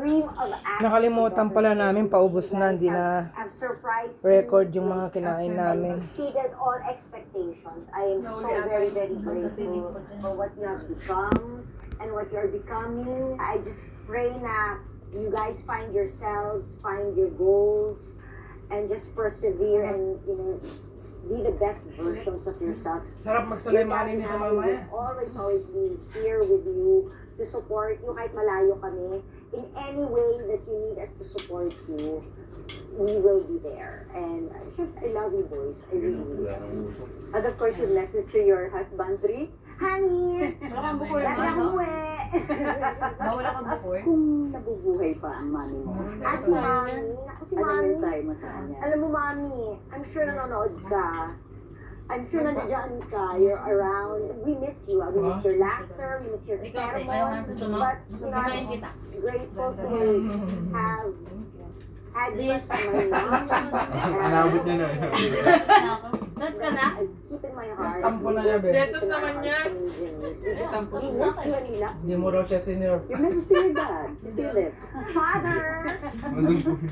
stream of acts Nakalimutan pala namin, paubos na, hindi na have surprised record me yung mga kinain namin. and exceeded all expectations. I am so very, very grateful for what you have become and what you are becoming. I just pray na you guys find yourselves, find your goals, and just persevere and, you know, be the best versions of yourself. Sarap Your magsulaymanin dad nito and I mamaya. will always be here with you to support you kahit malayo kami. In any way that you need us to support you, we will be there. And I love you boys. I really, really love you. And of course, your message to your husband, Tri. Honey! Wala kang bukol Lagi naman, ang no? uwi! Mawala kang bukol? Kung nabubuhay pa ang mami mo, Ah, si Mami. Ako si ano Mami. mensahe mo sa kanya? Alam mo, Mami, I'm sure nanonood ka. I'm sure nandiyan ka. You're around. We miss you. We miss your laughter. We miss your Ikaw, ayaw nga sermon. gusto mo? But, Gusto you mo know, kain kita? I'm grateful to have had you as my mom. Inabot niya na. Tapos na ako. Tapos ka na? I keep in my heart. Tampo na niya, Ben. Letos naman niya. We miss you, Alila. Hindi mo raw siya senior. Your message to your dad, Philip. Father!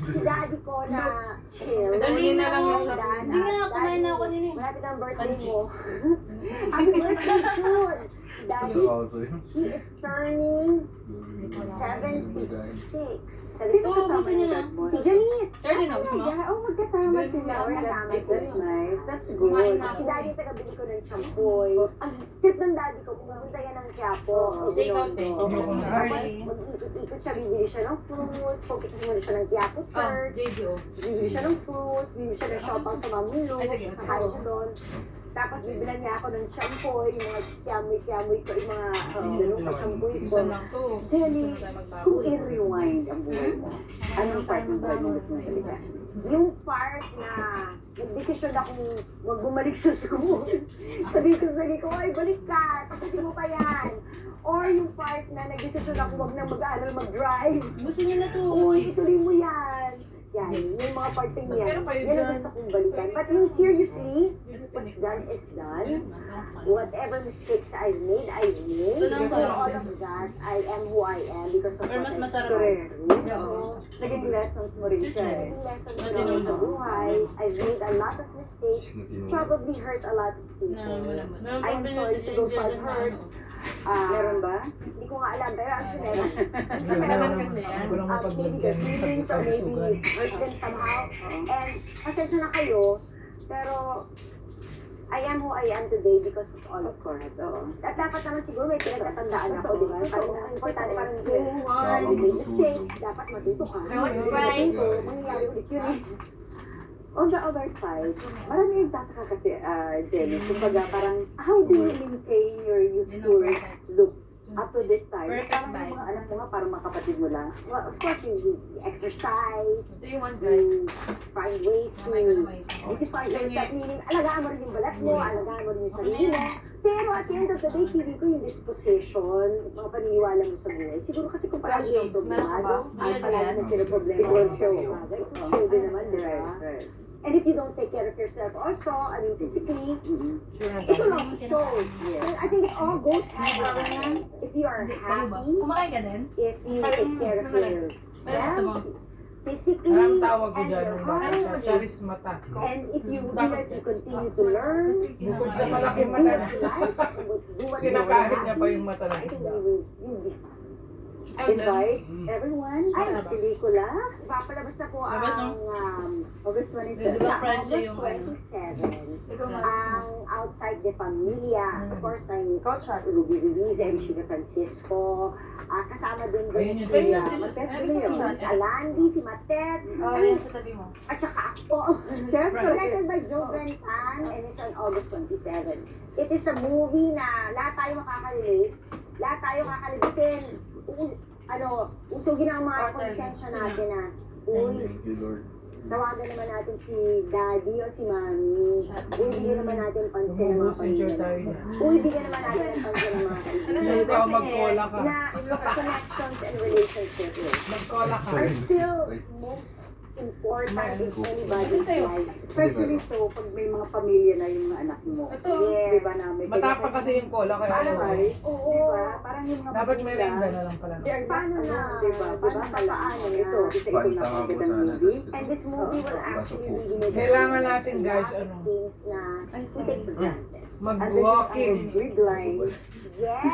Si daddy ko na chill. Dali na lang yung Dad, Hindi nga, kumain na ako nila eh. Malapit ang birthday mo. Happy birthday soon! Daddy, he is turning 76. Sino Oo, kasama gusto yung niya. dad mo? Si Janice! Thirty na, gusto mo? Yeah, oh, magkasama sila. Oh, Magkasama that's sila. That's nice. That's Kumain good. na. Si daddy tagabili ko ng champoy. Ang tip ng daddy ko, pumunta yan ng Quiapo. Take out eh. Tapos Sorry. mag-ikot-ikot siya, bibili siya ng fruits, pupunta muna siya ng Quiapo Oh, Church, video. bibili siya ng fruits, bibili siya ng siopaw sa Mamulo, Ay, sige. kakain siya doon. Tapos bibilan niya ako ng champoy, yung mga kiamoy-kiamoy ko, yung mga ganun ka champoy ko. Isa lang to. Jenny, kung i-rewind ang buhay mo, anong part ng buhay mo gusto mong balikan? Yung part na nagdesisyon akong huwag bumalik sa school. Sabi ko sa sarili ko, ay balik ka, tapusin mo pa yan. Or yung part na nagdesisyon ako huwag na mag-aaral mag-drive. Gusto niyo na to. Uy, ituloy mo yan. Yan, yung mga parting yan. Yan ang gusto kong balikan. But yung seriously, what's done is done. Whatever mistakes I've made, I've made. Ito lang For sarap all din. of that, I am who I am because of Or what mas I've masarap. Correct. So, Naging lessons mo rin Just siya eh. naging lessons Pati ko naman sa ako. buhay. I've made a lot of mistakes. Probably hurt a lot of people. I am sorry to those I've hurt. Meron ba? Hindi ko nga alam, pero actually meron. Meron kasi yan. Hindi ko lang Maybe the mapagbigyan feelings sa or maybe kalusugan. hurt them somehow. Oo. And pasensya na kayo, pero I am who I am today because of all of Of course, oo. At dapat naman siguro may pinagtatandaan ako, di ba? Parang ang importante parang you Tama. made mistakes, dapat matuto ka. Right. Mangyayari ulit yun eh. On the other side, marami yung tataka kasi, Jenny, kumbaga parang, how do you maintain your youthful look up to this time? Perfect Parang bite. yung mga anak mo nga, parang mga kapatid mo lang. Well, of course, you exercise, Ito yung one, guys. you find ways to Mamay ko na may isa. beautify yourself, meaning alagaan mo rin yung balat mo, alagaan mo rin yung sarili mo. Pero at the end of the day, feeling ko yung disposition, mga paniniwala mo sa buhay. Siguro kasi kung palagi yung Shades, meron ka ba? problemado, ay palagi Yan. na sinaproblema. It will show. It will show din naman, di ba? Right, right. And if you don't take care of yourself also, I mean physically, it will also show. So I think it all goes hand in hand. If you are Hindi, kayo ba? happy, Kumakain ka din? if you take care of Pero gusto mo? yourself, physically, Parang tawag ko and dyan your yung bata sa heart, charis mata. and if you continue to learn, Bukod sa malaki do mata what you like, do what you kinakain niya pa like, yung mata ng I think isda. you'll be Invite everyone Ay, sa pelikula, Papalabas na po Labas ang August Di 27. ba sa French August yung 27, Ikaw nga. ang Outside the Familia. Of course, ng Coach Ruby Ruiz and Sheila Francisco. Kasama din Ayun doon yung si favorite Matet, dish. si Miss Alandi, si Matet, Oh, yan sa tabi mo. at saka ako. Siyempre. Directed by Joven Tan and it's on August 27. It is a movie na lahat tayo makakarelate, lahat tayo kakalibutin. Usugin ang mga konsensya natin na, uy, tawagan naman natin si daddy o si mami. Uy, bigyan naman natin pansin ng mga Messenger tayo pamilya. na. Uy, bigyan naman natin ng pansin ng mga kaibigan. So ikaw magkola ka. Na connections and relationships Magkola ka. are still most important in Cool. anybody's life. Especially so, pag may mga pamilya na yung mga anak mo. Ito. Yes. Di ba na may Matapang kasi yung cola kaya Parang ayaw. ay, Oo. di ba? Parang yung mga Dapat magulang, merenda na lang pala. they are not, Paano na? di ba? Di ba? Paano na? Ito, isa ito Panta nga po napakagandang sana. movie. And this movie will actually really Kailangan natin, guys, a lot of ano? things na Ay, we sorry. take for granted. Mag-walking. Grid line. Yes!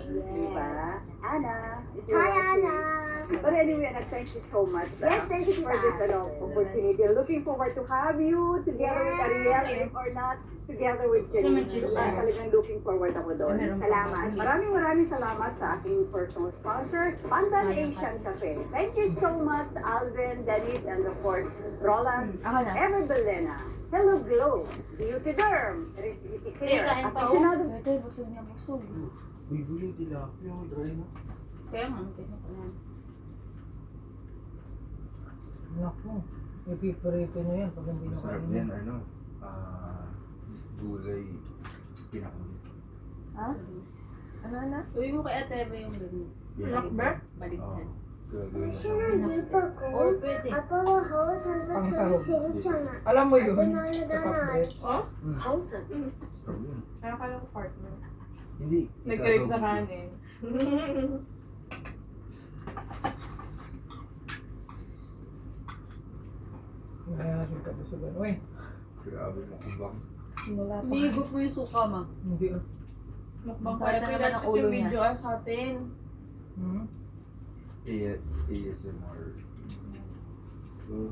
Di ba? Anna. if you're Hi, watching. Anna! But anyway, Anna, thank you so much. Yes, thank you, for this Tita. opportunity. Looking forward to have you together with Ariel, if or not, together with Jenny. Talagang looking forward ako doon. Salamat. Maraming salamat sa aking personal sponsors, Pandan Asian Cafe. Thank you so much, Alvin, Dennis, and of course, Roland, Ako na. Ever Belena. Hello Glow, Beauty Derm, Beauty Care, Kain pa Apasionado. Ito, busog niya, busog. Uy, buling tilapia. Dry na. Kaya nga, tingnan ko na. Naku, ipiprito nyo yan pag hindi nyo Masarap kainin. yan, ano, gulay pinakulit. Ha? Ano? Uwi mo kay Ate Eva yung ganun. Rockback? Baligtad. Gagawin na. Oh, pwede. Pangsahog. Alam mo yun, sa pakbet. Oh? Sarap yun. Ano ka lang partner? Hindi. Nag-crave sa isasaw- kanin. Ngayon ka sa gano'n eh. Grabe mo kung bang. Simula pa. Hihigop mo yung suka, ma. Hindi ah. Mukbang Sarap pala naman ang pinatid ulo yung niya. video sa atin. Hmm? ASMR. Oh,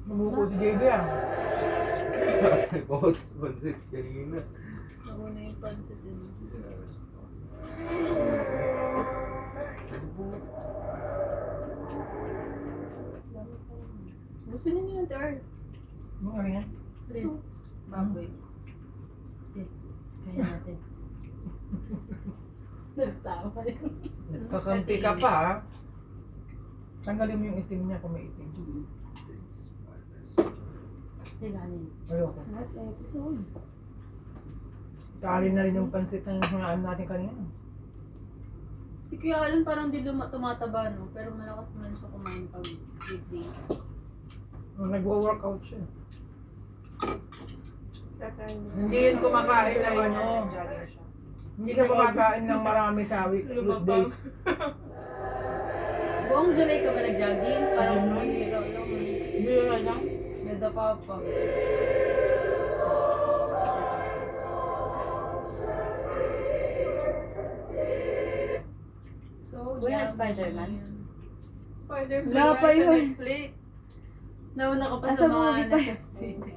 Nabuko si JB ah. Bakit sponsored kanina? Nauna yung pansit din. Gusto niyo yung Tar. Ano yan? Baboy. Kaya natin. Nagtama yun. Kakampi ka pa ah. Tanggalin mo yung itim niya kung may itim. Tiganin. Ayoko. Gusto ko. Kain na rin yung pansit ng hangaan natin kanina. Si Kuya Alan parang di tumataba, no? Pero malakas naman siya kumain pag weekdays. Nagwo-workout siya. Kakain mo. Hindi yun kumakain ng ano. Jogging siya. Hindi siya kumakain ng marami sa weekdays. Buong July ka ba nag-jogging? Parang mahirap lang. Bira lang. Nadapa pa. So, Wala Spider-Man? Spider-Man Wala pa sa yun. Netflix. Nauna ka pa Ah, sa sa mga movie pa. nasa sine.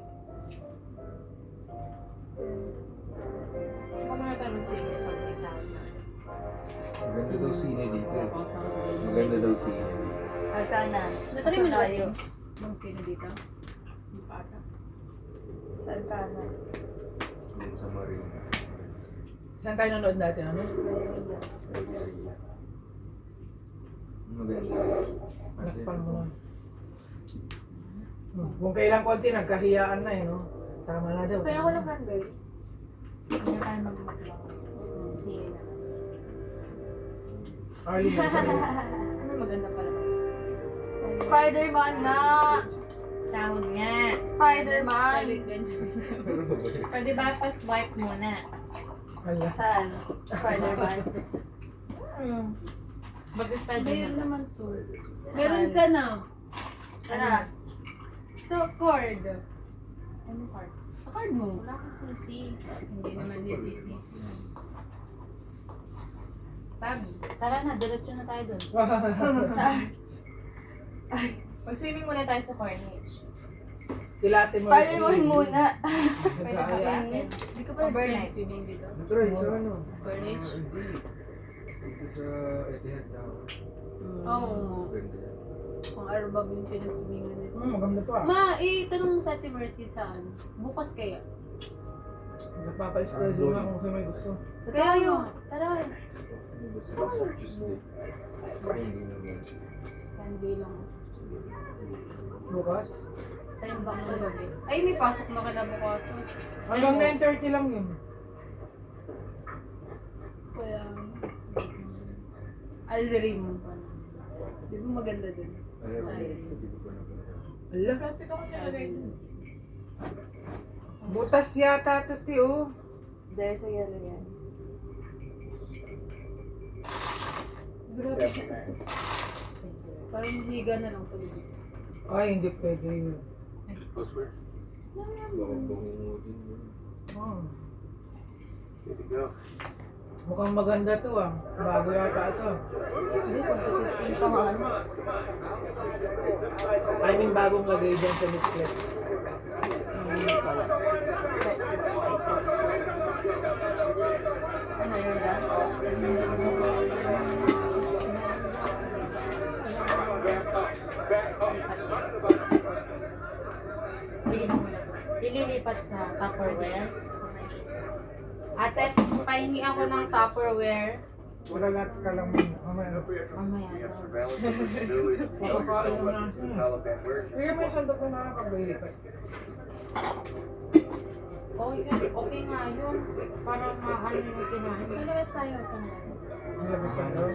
Ako mga tanong sige pag may sound na. Maganda daw sine dito. Pang sa akin. Maganda daw sine dito. Alcana. Natry mo na tayo. Bang sine dito? Hindi pa ata. Sa Alcana. Yung sa Marina. Saan tayo nanood natin? Ano? Maganda. Nakpan mo na. Kung kailang konti, nagkahiyaan na eh, no? Tama na daw. Kaya ako ng cranberry. Hindi ka na mag-maglaro. Sige na. Arlie na siya. Ano maganda pala mas? Spider-Man nga! Sound nga. Spider-Man! Ano ba ba yun? Pwede ba pa-swipe muna? Hala. Saan? Spider-Man. Ba't Meron Spider-Man? naman to. Meron ka na. Tara. So, cord. Ano part? Sa card mo. Wala kang susi. Hindi naman dito easy. Tabi. Tara na, diretso na tayo dun. Saan? Mag-swimming muna tayo sa Corniche. Kilate mo. Spider-Man muna. Pwede ba ba? Hindi ka pa Overnight. nag-swimming dito. Try sa ano? Corniche? Hindi. Dito sa Etihad Tower. Oo. Maganda yan. Kung arbab yung pinag-swimmingan nito. Maganda to ah. Ma, tanong sa Ate Mercy saan? Bukas kaya? Nagpapa-schedule nga kung may gusto. Kaya yun. Tara. Ano ba sila sa Tuesday? Hindi naman. Sunday lang. Bukas? Time back ng gabi. Ay, may pasok na kinabukasan. Hanggang 9:30 lang yun. Kaya, Alrim. Di ba maganda dun? Alam mo, hindi ko pa napalala. Ala, Plastic ako nilagay dun. butas yata ito, ti, oh. Dahil sa yellow yan. Grabe. Parang higa na lang tulog. Ay, hindi pwede yun. Elsewhere? Bawang bangungutin mo. Oh. Good to go. Mukhang maganda to, ah. Bago yata ito. Hindi, kung sa 15 pa nga. I mean, bagong lagay dyan sa Netflix. Ano yun lang? Ililipat sa Tupperware. Ate, pahingi ako ng Tupperware. Relax ka lang muna. Mamaya. Mamaya. We have surveillance of the civilians and yourself weapons to the Taliban. Where's your Kaya may sandok na nakakaglipat. Okay nga yun. Para maano yung kinain. Malabas tayo ka na. Nilabas na daw.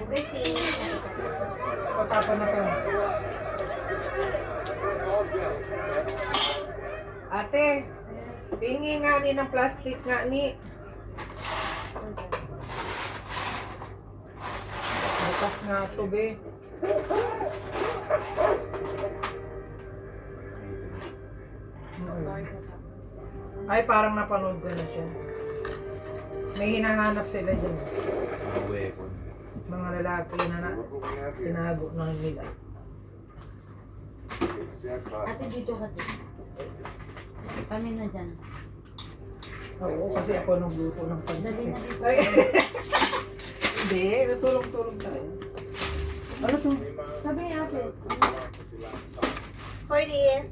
Okay, see. Patapa na ka. Ate, pingi nga ni ng plastic nga ni. Bukas nga ito, be. Ay, parang napanood ko na siya. May hinahanap sila dyan. a weapon? Mga lalaki na Look what we have here. tinago na nila. Jackpot. Ate, dito ka din. Kami na dyan. Oo, kasi ako nagluto ng Dali pansit. na dito. Ay, hindi, natulong-tulong tayo. Ano to? Sabi ni ate. For this.